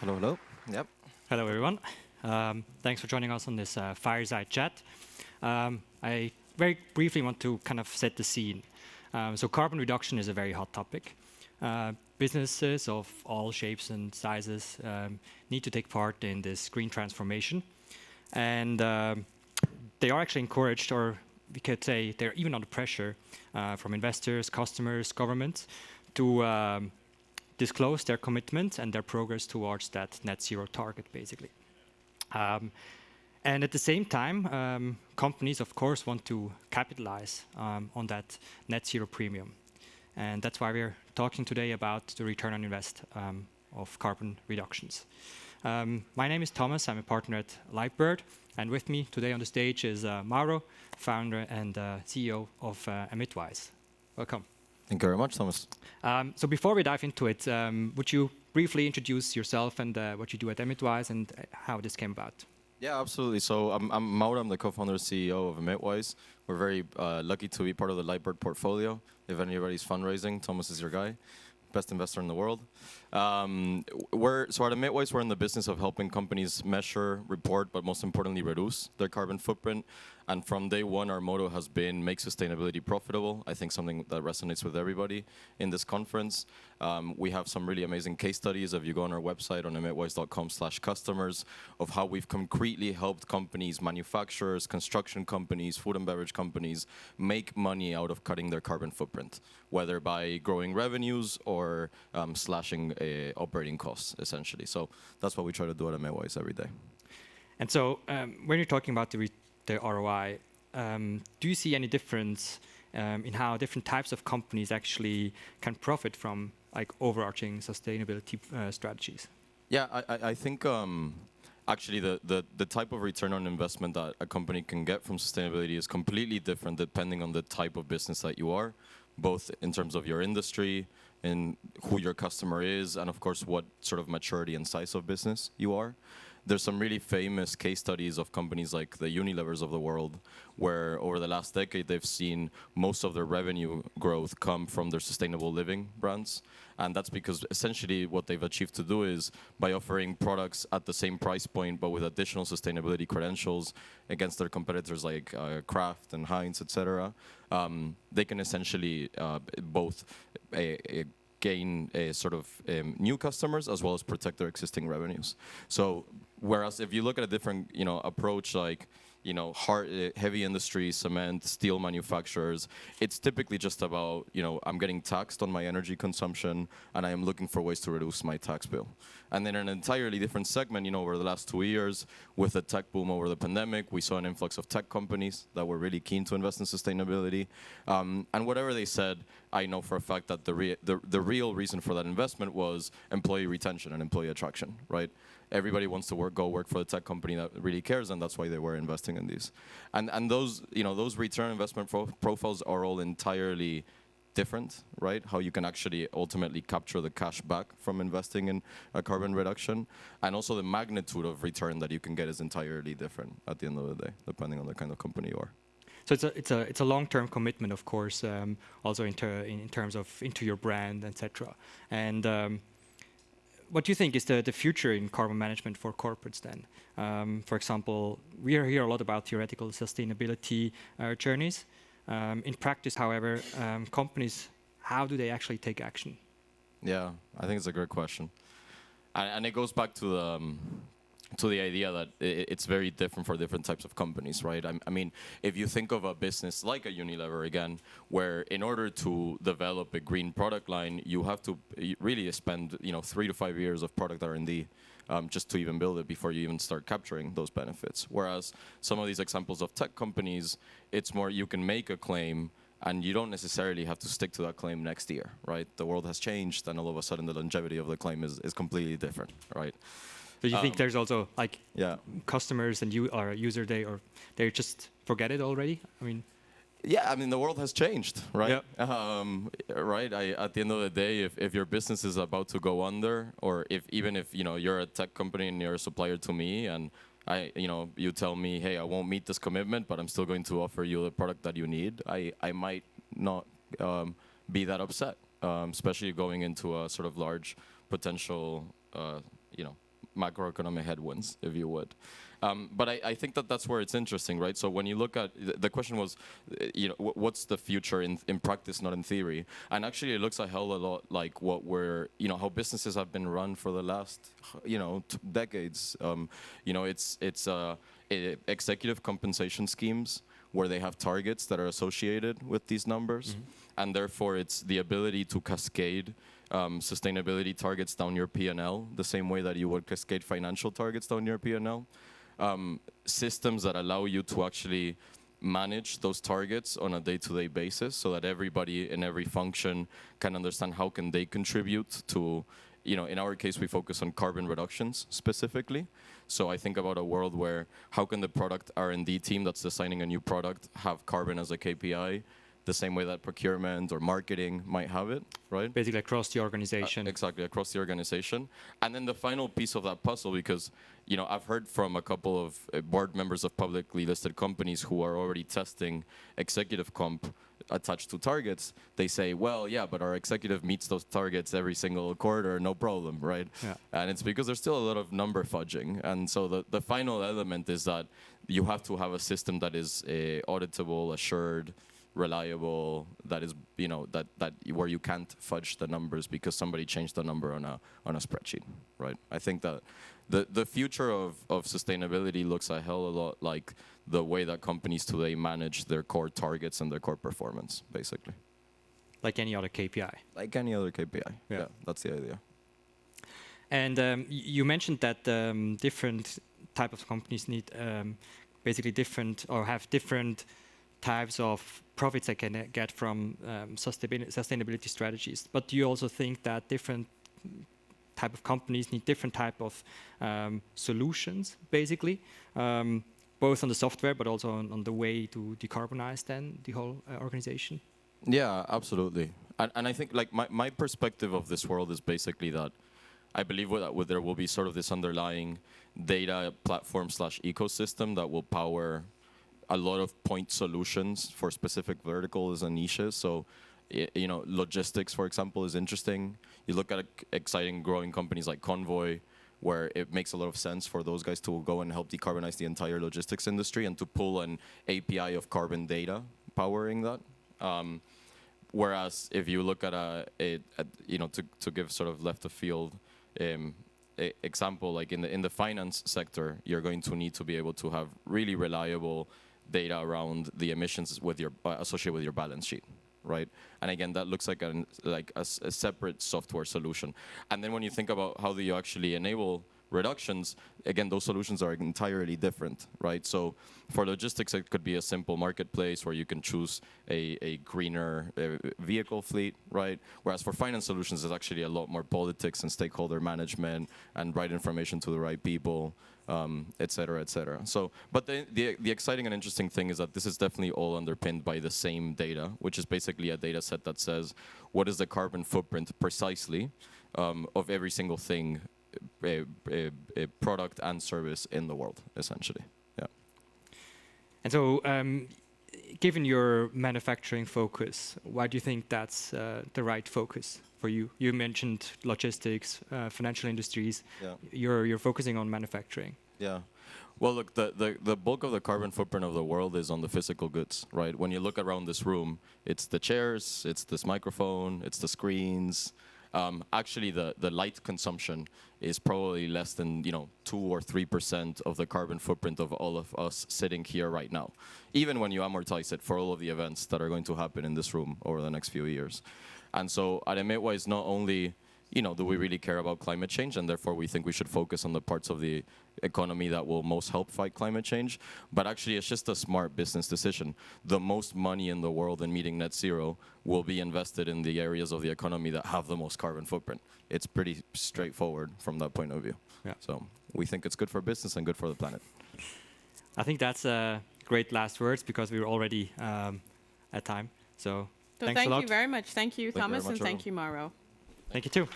Hello, hello. Yep. Hello, everyone. Thanks for joining us on this Fireside chat. I very briefly want to kind of set the scene. So carbon reduction is a very hot topic. Businesses of all shapes and sizes need to take part in this green transformation. And they are actually encouraged, or we could say they're even under pressure from investors, customers, governments to disclose their commitment and their progress towards that net zero target, basically. And at the same time, companies, of course, want to capitalize on that net zero premium. And that's why we're talking today about the return on invest of carbon reductions. My name is Thomas. I'm a partner at Lightbird. And with me today on the stage is Mauro, founder and CEO of Emitwise. Welcome. Thank you very much, Thomas. So before we dive into it, would you briefly introduce yourself and what you do at Emitwise and how this came about? Yeah, absolutely. So I'm Mauro. I'm the co-founder and CEO of Emitwise. We're very lucky to be part of the Lightbird portfolio. If anybody's fundraising, Thomas is your guy. Best investor in the world. So at Emitwise, we're in the business of helping companies measure, report, but most importantly, reduce their carbon footprint. And from day one, our motto has been make sustainability profitable. I think something that resonates with everybody in this conference. We have some really amazing case studies. If you go on our website on emitwise.com/customers of how we've concretely helped companies, manufacturers, construction companies, food and beverage companies make money out of cutting their carbon footprint, whether by growing revenues or slashing operating costs, essentially. So that's what we try to do at Emitwise every day. And so when you're talking about the ROI, do you see any difference in how different types of companies actually can profit from like overarching sustainability strategies? Yeah, I think actually the type of return on investment that a company can get from sustainability is completely different depending on the type of business that you are, both in terms of your industry and who your customer is, and of course what sort of maturity and size of business you are. There's some really famous case studies of companies like the Unilevers of the world, where over the last decade they've seen most of their revenue growth come from their sustainable living brands. And that's because essentially what they've achieved to do is by offering products at the same price point, but with additional sustainability credentials against their competitors like Kraft and Heinz, etc., they can essentially both gain sort of new customers as well as protect their existing revenues. So whereas if you look at a different approach like heavy industry, cement, steel manufacturers, it's typically just about, I'm getting taxed on my energy consumption and I am looking for ways to reduce my tax bill. And then an entirely different segment, over the last 2 years with the tech boom over the pandemic, we saw an influx of tech companies that were really keen to invest in sustainability. And whatever they said, I know for a fact that the real reason for that investment was employee retention and employee attraction, right? Everybody wants to go work for a tech company that really cares, and that's why they were investing in these. And those those return investment profiles are all entirely different, right? How you can actually ultimately capture the cash back from investing in a carbon reduction, and also the magnitude of return that you can get is entirely different at the end of the day, depending on the kind of company you are. So it's a long-term commitment, of course, also in terms of into your brand, etc. And what do you think is the future in carbon management for corporates then? For example, we hear a lot about theoretical sustainability journeys. In practice, however, companies, how do they actually take action? Yeah, I think it's a great question. And it goes back to the idea that it's very different for different types of companies, right? I mean, if you think of a business like a Unilever, again, where in order to develop a green product line, you have to really spend 3 to 5 years of product R&D just to even build it before you even start capturing those benefits. Whereas some of these examples of tech companies, it's more you can make a claim and you don't necessarily have to stick to that claim next year, right? The world has changed and all of a sudden the longevity of the claim is completely different, right? So you think there's also like customers and user they just forget it already? I mean, yeah, I mean the world has changed, right? Right. At the end of the day, if your business is about to go under, or even if you're a tech company and you're a supplier to me, and you tell me, hey, I won't meet this commitment, but I'm still going to offer you the product that you need, I might not be that upset, especially going into a sort of large potential macroeconomic headwinds, if you would. But I think that that's where it's interesting, right? So when you look at, the question was, what's the future in practice, not in theory? And actually it looks a hell of a lot like what we're, how businesses have been run for the last, decades. It's executive compensation schemes where they have targets that are associated with these numbers. Mm-hmm. And therefore it's the ability to cascade sustainability targets down your P&L, the same way that you would cascade financial targets down your P&L. Systems that allow you to actually manage those targets on a day-to-day basis so that everybody in every function can understand how can they contribute to, in our case, we focus on carbon reductions specifically. So I think about a world where how can the product R&D team that's designing a new product have carbon as a KPI, the same way that procurement or marketing might have it, right? Basically across the organization. Exactly, across the organization. And then the final piece of that puzzle, because I've heard from a couple of board members of publicly listed companies who are already testing executive comp attached to targets. They say, well, yeah, but our executive meets those targets every single quarter, no problem, right? Yeah. And it's because there's still a lot of number fudging. And so the final element is that you have to have a system that is auditable, assured, reliable, that is, that where you can't fudge the numbers because somebody changed the number on a spreadsheet, right? I think that the future of sustainability looks a hell of a lot like the way that companies today manage their core targets and their core performance, basically. Like any other KPI. Like any other KPI. Yeah, that's the idea. And you mentioned that different type of companies need basically different or have different types of profits they can get from sustainability strategies. But do you also think that different type of companies need different type of solutions, basically, both on the software but also on the way to decarbonize then the whole organization? Yeah, absolutely. And I think like my perspective of this world is basically that I believe that there will be sort of this underlying data platform / ecosystem that will power a lot of point solutions for specific verticals and niches. So, logistics, for example, is interesting. You look at exciting growing companies like Convoy, where it makes a lot of sense for those guys to go and help decarbonize the entire logistics industry and to pull an API of carbon data powering that. Whereas if you look at to give sort of left of field example, like in the finance sector, you're going to need to be able to have really reliable data around the emissions associated with your balance sheet, right? And again, that looks like a separate software solution. And then when you think about how do you actually enable reductions, again, those solutions are entirely different, right? So for logistics, it could be a simple marketplace where you can choose a greener vehicle fleet, right? Whereas for finance solutions, there's actually a lot more politics and stakeholder management and right information to the right people, et cetera, et cetera. So, but the exciting and interesting thing is that this is definitely all underpinned by the same data, which is basically a data set that says what is the carbon footprint precisely of every single thing, a product and service in the world, essentially. Yeah. And so, given your manufacturing focus, why do you think that's the right focus for you? You mentioned logistics, financial industries. Yeah. You're focusing on manufacturing. Yeah. Well, look, the bulk of the carbon footprint of the world is on the physical goods, right? When you look around this room, it's the chairs, it's this microphone, it's the screens. Actually, the light consumption is probably less than 2 or 3% of the carbon footprint of all of us sitting here right now, even when you amortize it for all of the events that are going to happen in this room over the next few years. And so at Emitwise, not only do we really care about climate change, and therefore we think we should focus on the parts of the economy that will most help fight climate change, but actually it's just a smart business decision. The most money in the world in meeting net zero will be invested in the areas of the economy that have the most carbon footprint. It's pretty straightforward from that point of view. Yeah. So we think it's good for business and good for the planet. I think that's great last words because we're already at time. So thanks a lot. Thank you very much. Thank you, Thomas, and thank you, Mauro. Thank you too.